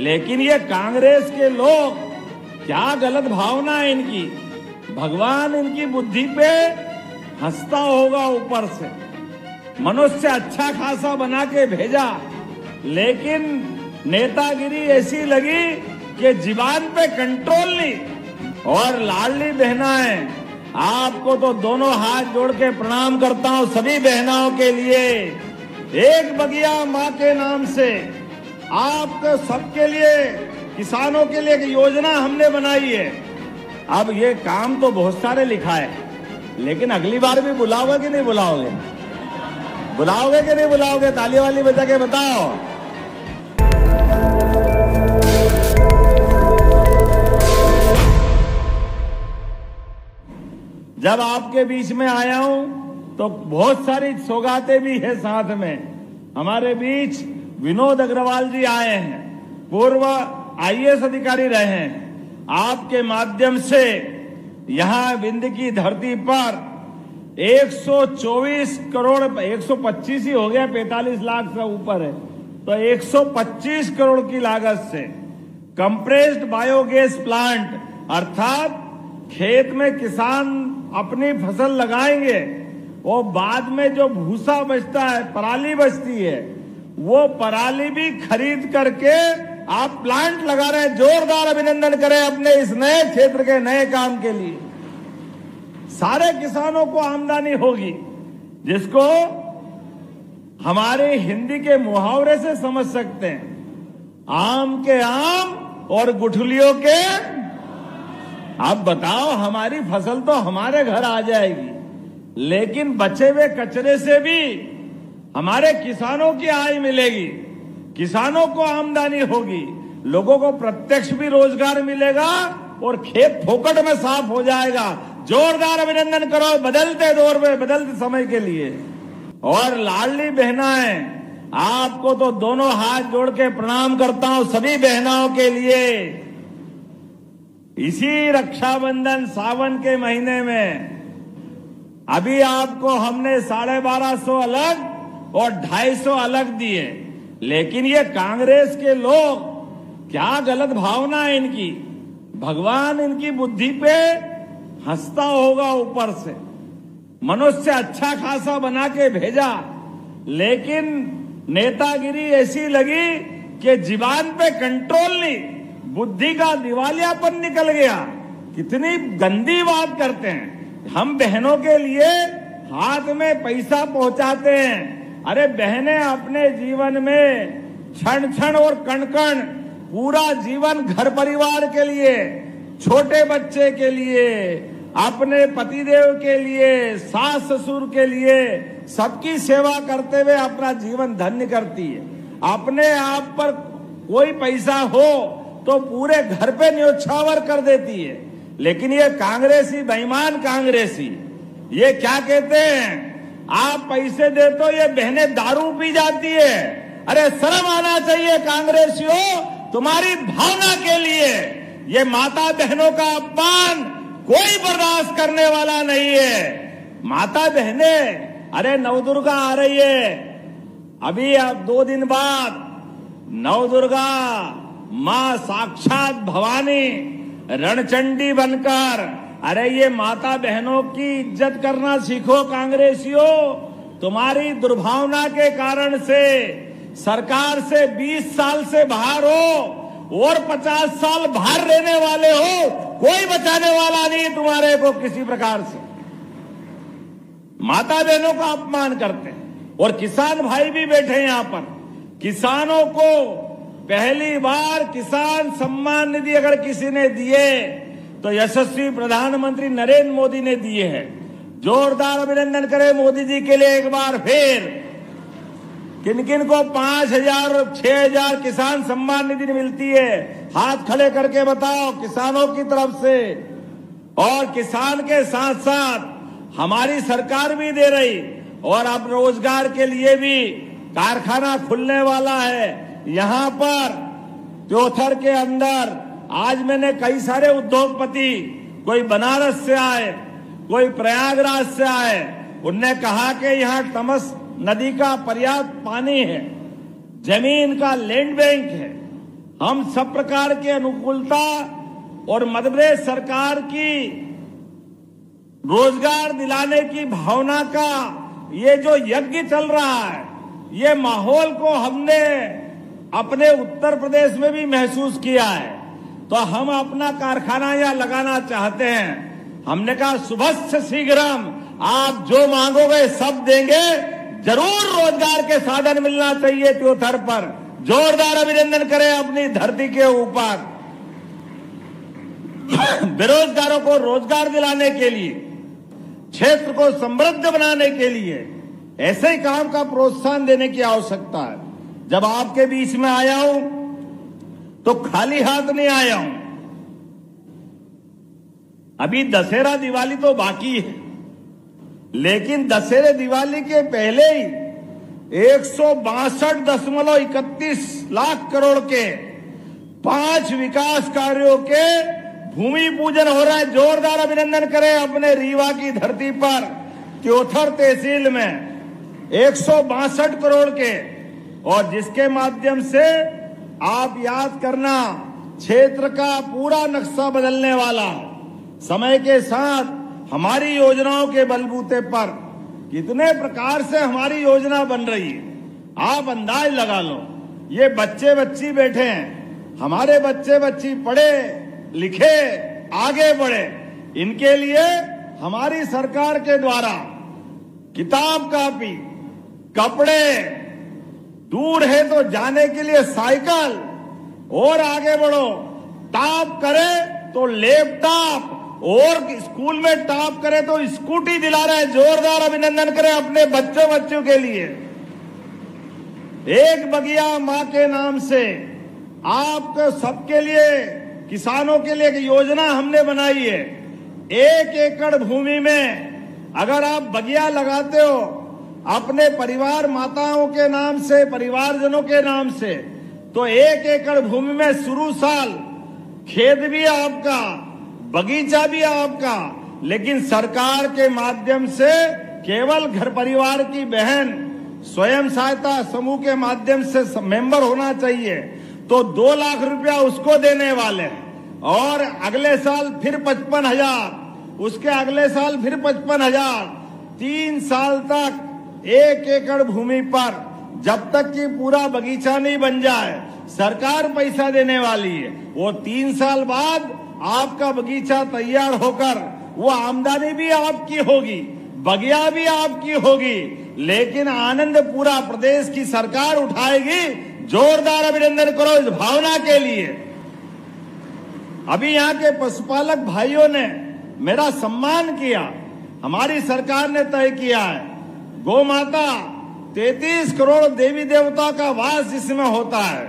लेकिन ये कांग्रेस के लोग, क्या गलत भावना है इनकी। भगवान इनकी बुद्धि पे हंसता होगा ऊपर से। मनुष्य अच्छा खासा बना के भेजा, लेकिन नेतागिरी ऐसी लगी कि जुबान पे कंट्रोल नहीं। और लाडली बहनाएं, आपको तो दोनों हाथ जोड़ के प्रणाम करता हूं सभी बहनाओं के लिए। एक बगिया मां के नाम से आपको सबके लिए, किसानों के लिए एक योजना हमने बनाई है। अब ये काम तो बहुत सारे लिखा है, लेकिन अगली बार भी बुलाओगे कि नहीं बुलाओगे? बुलाओगे कि नहीं बुलाओगे? ताली वाली बजा के बताओ। जब आपके बीच में आया हूं तो बहुत सारी सौगातें भी है साथ में। हमारे बीच विनोद अग्रवाल जी आए हैं, पूर्व आईएएस अधिकारी रहे हैं। आपके माध्यम से यहां विंध्य की धरती पर 124 करोड़, 125 ही हो गया, 45 लाख से ऊपर है, तो 125 करोड़ की लागत से कंप्रेस्ड बायोगैस प्लांट, अर्थात खेत में किसान अपनी फसल लगाएंगे, वो बाद में जो भूसा बचता है, पराली बचती है, वो पराली भी खरीद करके आप प्लांट लगा रहे हैं। जोरदार अभिनंदन करें अपने इस नए क्षेत्र के नए काम के लिए। सारे किसानों को आमदनी होगी, जिसको हमारे हिंदी के मुहावरे से समझ सकते हैं, आम के आम और गुठलियों के। अब बताओ, हमारी फसल तो हमारे घर आ जाएगी, लेकिन बचे हुए कचरे से भी हमारे किसानों की आय मिलेगी, किसानों को आमदनी होगी, लोगों को प्रत्यक्ष भी रोजगार मिलेगा और खेत फोकट में साफ हो जाएगा। जोरदार अभिनंदन करो बदलते दौर में, बदलते समय के लिए। और लाडली बहनाएं, आपको तो दोनों हाथ जोड़ के प्रणाम करता हूं सभी बहनाओं के लिए। इसी रक्षाबंधन सावन के महीने में अभी आपको हमने 1250 अलग और 250 अलग दिए, लेकिन ये कांग्रेस के लोग, क्या गलत भावना है इनकी। भगवान इनकी बुद्धि पे हंसता होगा ऊपर से। मनुष्य अच्छा खासा बना के भेजा, लेकिन नेतागिरी ऐसी लगी कि जुबान पे कंट्रोल नहीं, बुद्धि का दिवालियापन निकल गया। कितनी गंदी बात करते हैं। हम बहनों के लिए हाथ में पैसा पहुंचाते हैं। अरे बहनें अपने जीवन में क्षण क्षण और कण कण, पूरा जीवन घर परिवार के लिए, छोटे बच्चे के लिए, अपने पतिदेव के लिए, सास ससुर के लिए, सबकी सेवा करते हुए अपना जीवन धन्य करती है। अपने आप पर कोई पैसा हो तो पूरे घर पे न्योछावर कर देती है। लेकिन ये कांग्रेसी, बेईमान कांग्रेसी, ये क्या कहते हैं, आप पैसे दे तो ये बहनें दारू पी जाती है। अरे शर्म आना चाहिए कांग्रेसियों, तुम्हारी भावना के लिए। ये माता बहनों का अपमान कोई बर्दाश्त करने वाला नहीं है। माता बहनें, अरे नवदुर्गा आ रही है, अभी अब 2 दिन बाद नवदुर्गा मां साक्षात भवानी रणचंडी बनकर, अरे ये माता बहनों की इज्जत करना सीखो कांग्रेसियों। तुम्हारी दुर्भावना के कारण से सरकार से 20 साल से बाहर हो और 50 साल बाहर रहने वाले हो, कोई बचाने वाला नहीं तुम्हारे को किसी प्रकार से। माता बहनों का अपमान करते हैं। और किसान भाई भी बैठे यहां पर। किसानों को पहली बार किसान सम्मान निधि अगर किसी ने दिए तो यशस्वी प्रधानमंत्री नरेंद्र मोदी ने दिए हैं। जोरदार अभिनंदन करें मोदी जी के लिए एक बार फिर। किन किन को 5,000 और 6,000 किसान सम्मान निधि मिलती है, हाथ खड़े करके बताओ किसानों की तरफ से। और किसान के साथ साथ हमारी सरकार भी दे रही। और अब रोजगार के लिए भी कारखाना खुलने वाला है यहां पर त्योथर के अंदर। आज मैंने कई सारे उद्योगपति, कोई बनारस से आए, कोई प्रयागराज से आए, उनने कहा कि यहां तमस नदी का पर्याप्त पानी है, जमीन का लैंड बैंक है, हम सब प्रकार की अनुकूलता और मध्य प्रदेश सरकार की रोजगार दिलाने की भावना का ये जो यज्ञ चल रहा है, ये माहौल को हमने अपने उत्तर प्रदेश में भी महसूस किया है। तो हम अपना कारखाना यहाँ लगाना चाहते हैं। हमने कहा शुभस्य शीघ्रम, आप जो मांगोगे सब देंगे। जरूर रोजगार के साधन मिलना चाहिए त्योथर पर। जोरदार अभिनंदन करें अपनी धरती के ऊपर। बेरोजगारों को रोजगार दिलाने के लिए, क्षेत्र को समृद्ध बनाने के लिए ऐसे ही काम का प्रोत्साहन देने की आवश्यकता है। जब आपके बीच में आया हूं तो खाली हाथ नहीं आया हूं। अभी दशहरा दिवाली तो बाकी है, लेकिन दशहरे दिवाली के पहले ही 162.31 लाख करोड़ के 5 विकास कार्यों के भूमि पूजन हो रहा है। जोरदार अभिनंदन करें अपने रीवा की धरती पर त्योथर तहसील में 162 करोड़ के, और जिसके माध्यम से आप याद करना क्षेत्र का पूरा नक्शा बदलने वाला। समय के साथ हमारी योजनाओं के बलबूते पर कितने प्रकार से हमारी योजना बन रही है, आप अंदाज लगा लो। ये बच्चे बच्ची बैठे हैं, हमारे बच्चे बच्ची पढ़े लिखे आगे बढ़े, इनके लिए हमारी सरकार के द्वारा किताब कापी, कपड़े, दूर है तो जाने के लिए साइकिल, और आगे बढ़ो, टॉप करे तो लैपटॉप, और स्कूल में टॉप करे तो स्कूटी दिला रहे हैं। जोरदार अभिनंदन करें अपने बच्चों बच्चों के लिए। एक बगिया मां के नाम से आपको सबके लिए, किसानों के लिए एक योजना हमने बनाई है। 1 एकड़ भूमि में अगर आप बगिया लगाते हो अपने परिवार माताओं के नाम से, परिवारजनों के नाम से, तो 1 एकड़ भूमि में शुरू साल खेत भी आपका, बगीचा भी आपका, लेकिन सरकार के माध्यम से केवल घर परिवार की बहन स्वयं सहायता समूह के माध्यम से मेंबर होना चाहिए, तो 2 लाख रुपया उसको देने वाले हैं। और अगले साल फिर 55,000, उसके अगले साल फिर 55,000। 3 साल तक 1 एकड़ भूमि पर जब तक कि पूरा बगीचा नहीं बन जाए सरकार पैसा देने वाली है। वो 3 साल बाद आपका बगीचा तैयार होकर वो आमदनी भी आपकी होगी, बगिया भी आपकी होगी, लेकिन आनंद पूरा प्रदेश की सरकार उठाएगी। जोरदार अभिनंदन करो इस भावना के लिए। अभी यहाँ के पशुपालक भाइयों ने मेरा सम्मान किया। हमारी सरकार ने तय किया है गौ माता 33 करोड़ देवी देवता का वास इसमें होता है।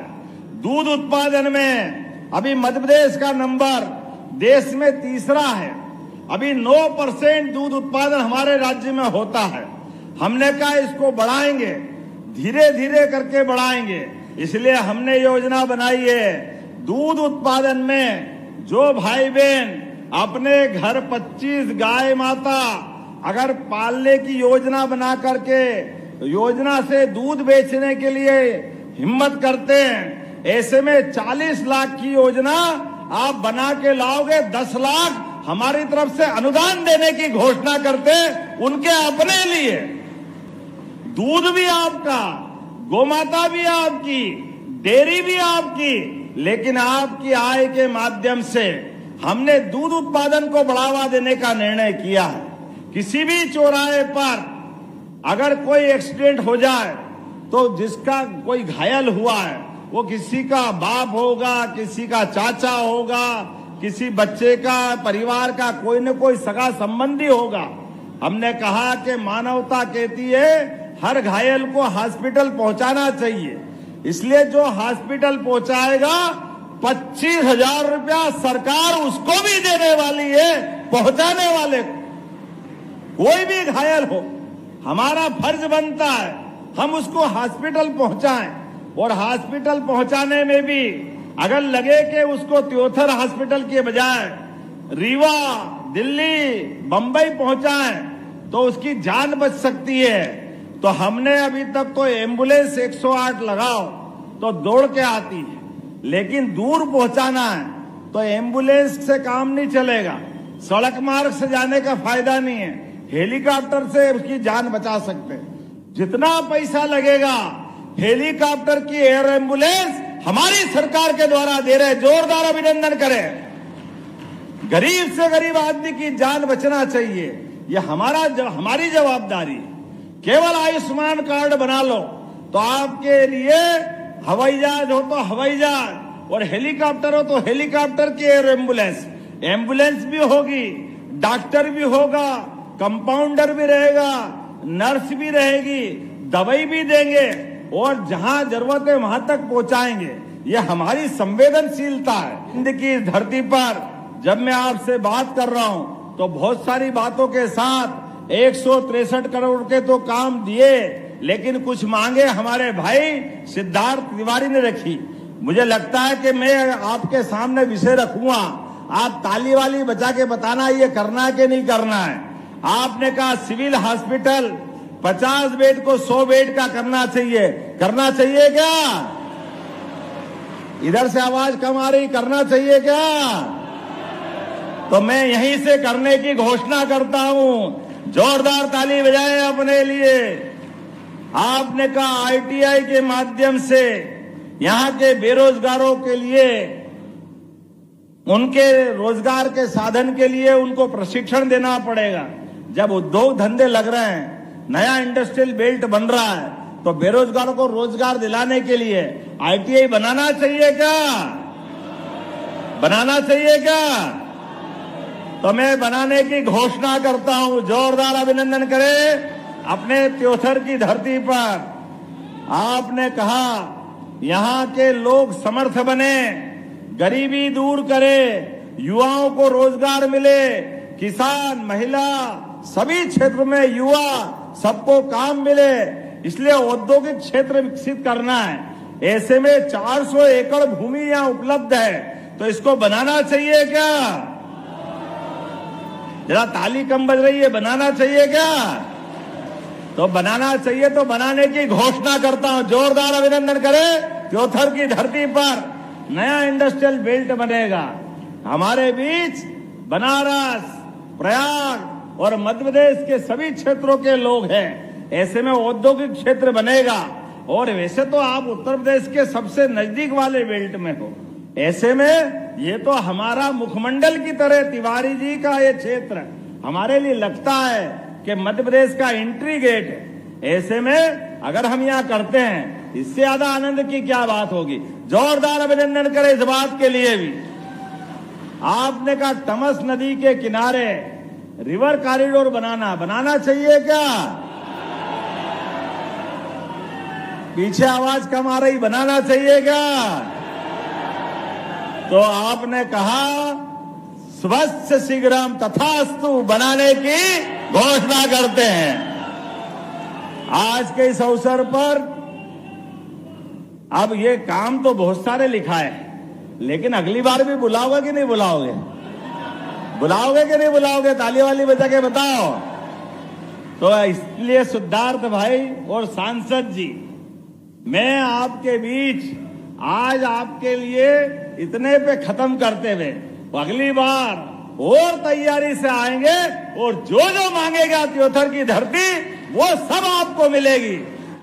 दूध उत्पादन में अभी मध्य प्रदेश का नंबर देश में तीसरा है। अभी 9% दूध उत्पादन हमारे राज्य में होता है। हमने कहा इसको बढ़ाएंगे, धीरे धीरे करके बढ़ाएंगे, इसलिए हमने योजना बनाई है। दूध उत्पादन में जो भाई बहन अपने घर 25 गाय माता अगर पालने की योजना बना करके योजना से दूध बेचने के लिए हिम्मत करते हैं, ऐसे में 40 लाख की योजना आप बना के लाओगे। 10 लाख हमारी तरफ से अनुदान देने की घोषणा करते उनके अपने लिए। दूध भी आपका, गोमाता भी आपकी, डेयरी भी आपकी, लेकिन आपकी आय के माध्यम से हमने दूध उत्पादन को बढ़ावा देने का निर्णय किया है। किसी भी चौराहे पर अगर कोई एक्सीडेंट हो जाए तो जिसका कोई घायल हुआ है वो किसी का बाप होगा, किसी का चाचा होगा, किसी बच्चे का, परिवार का कोई न कोई सगा संबंधी होगा। हमने कहा कि मानवता कहती है हर घायल को हॉस्पिटल पहुंचाना चाहिए, इसलिए जो हॉस्पिटल पहुंचाएगा 25,000 रुपया सरकार उसको भी देने वाली है। पहुंचाने वाले कोई भी घायल हो, हमारा फर्ज बनता है हम उसको हॉस्पिटल पहुंचाएं। और हॉस्पिटल पहुंचाने में भी अगर लगे कि उसको त्योथर हॉस्पिटल के बजाय रीवा, दिल्ली, बंबई पहुंचाएं तो उसकी जान बच सकती है। तो हमने अभी तक तो एम्बुलेंस 108 लगाओ तो दौड़ के आती है, लेकिन दूर पहुंचाना है तो एम्बुलेंस से काम नहीं चलेगा, सड़क मार्ग से जाने का फायदा नहीं है, हेलीकॉप्टर से उसकी जान बचा सकते हैं। जितना पैसा लगेगा हेलीकॉप्टर की एयर एम्बुलेंस हमारी सरकार के द्वारा दे रहे, जोरदार अभिनंदन करें। गरीब से गरीब आदमी की जान बचना चाहिए, ये हमारी जवाबदारी। केवल आयुष्मान कार्ड बना लो तो आपके लिए हवाई जहाज हो तो हवाई जहाज और हेलीकॉप्टर हो तो हेलीकॉप्टर की एयर एम्बुलेंस भी होगी, डॉक्टर भी होगा, कंपाउंडर भी रहेगा, नर्स भी रहेगी, दवाई भी देंगे और जहां जरूरत है वहां तक पहुंचाएंगे। ये हमारी संवेदनशीलता है। हिंद की धरती पर जब मैं आपसे बात कर रहा हूं तो बहुत सारी बातों के साथ 163 करोड़ के तो काम दिए, लेकिन कुछ मांगे हमारे भाई सिद्धार्थ तिवारी ने रखी। मुझे लगता है कि मैं आपके सामने विषय रखूंगा, आप ताली वाली बजा के बताना ये करना है कि नहीं करना है। आपने कहा सिविल हॉस्पिटल 50 बेड को 100 बेड का करना चाहिए क्या? इधर से आवाज कम आ रही, करना चाहिए क्या? तो मैं यहीं से करने की घोषणा करता हूं। जोरदार ताली बजाएं अपने लिए। आपने कहा आईटीआई के माध्यम से यहां के बेरोजगारों के लिए, उनके रोजगार के साधन के लिए उनको प्रशिक्षण देना पड़ेगा। जब उद्योग धंधे लग रहे हैं, नया इंडस्ट्रियल बेल्ट बन रहा है, तो बेरोजगारों को रोजगार दिलाने के लिए आईटीआई बनाना चाहिए क्या? बनाना चाहिए क्या? तो मैं बनाने की घोषणा करता हूं। जोरदार अभिनंदन करें अपने त्योथर की धरती पर। आपने कहा यहां के लोग समर्थ बने, गरीबी दूर करे, युवाओं को रोजगार मिले, किसान, महिला, सभी क्षेत्र में युवा सबको काम मिले, इसलिए औद्योगिक क्षेत्र विकसित करना है। ऐसे में 400 एकड़ भूमि यहां उपलब्ध है, तो इसको बनाना चाहिए क्या? जरा ताली कम बज रही है, बनाना चाहिए क्या? तो बनाना चाहिए, तो बनाने की घोषणा करता हूं। जोरदार अभिनंदन करें। त्योथर की धरती पर नया इंडस्ट्रियल बेल्ट बनेगा। हमारे बीच बनारस, प्रयाग और मध्य प्रदेश के सभी क्षेत्रों के लोग हैं। ऐसे में औद्योगिक क्षेत्र बनेगा। और वैसे तो आप उत्तर प्रदेश के सबसे नजदीक वाले बेल्ट में हो, ऐसे में ये तो हमारा मुखमंडल की तरह तिवारी जी का ये क्षेत्र हमारे लिए लगता है कि मध्य प्रदेश का एंट्री गेट है। ऐसे में अगर हम यहाँ करते हैं, इससे ज्यादा आनंद की क्या बात होगी। जोरदार अभिनंदन करें इस बात के लिए भी। आपने कहा तमस नदी के किनारे रिवर कॉरिडोर बनाना चाहिए क्या? पीछे आवाज कम आ रही, बनाना चाहिए क्या? तो आपने कहा स्वच्छ शीघ्रम तथास्तु बनाने की घोषणा करते हैं। आज के इस अवसर पर अब ये काम तो बहुत सारे लिखा है, लेकिन अगली बार भी बुलाओगे कि नहीं बुलाओगे? बुलाओगे कि नहीं बुलाओगे? ताली वाली बजा के बताओ। तो इसलिए सिद्धार्थ भाई और सांसद जी, मैं आपके बीच आज आपके लिए इतने पे खत्म करते हुए अगली बार और तैयारी से आएंगे और जो जो मांगेगा त्योथर की धरती वो सब आपको मिलेगी।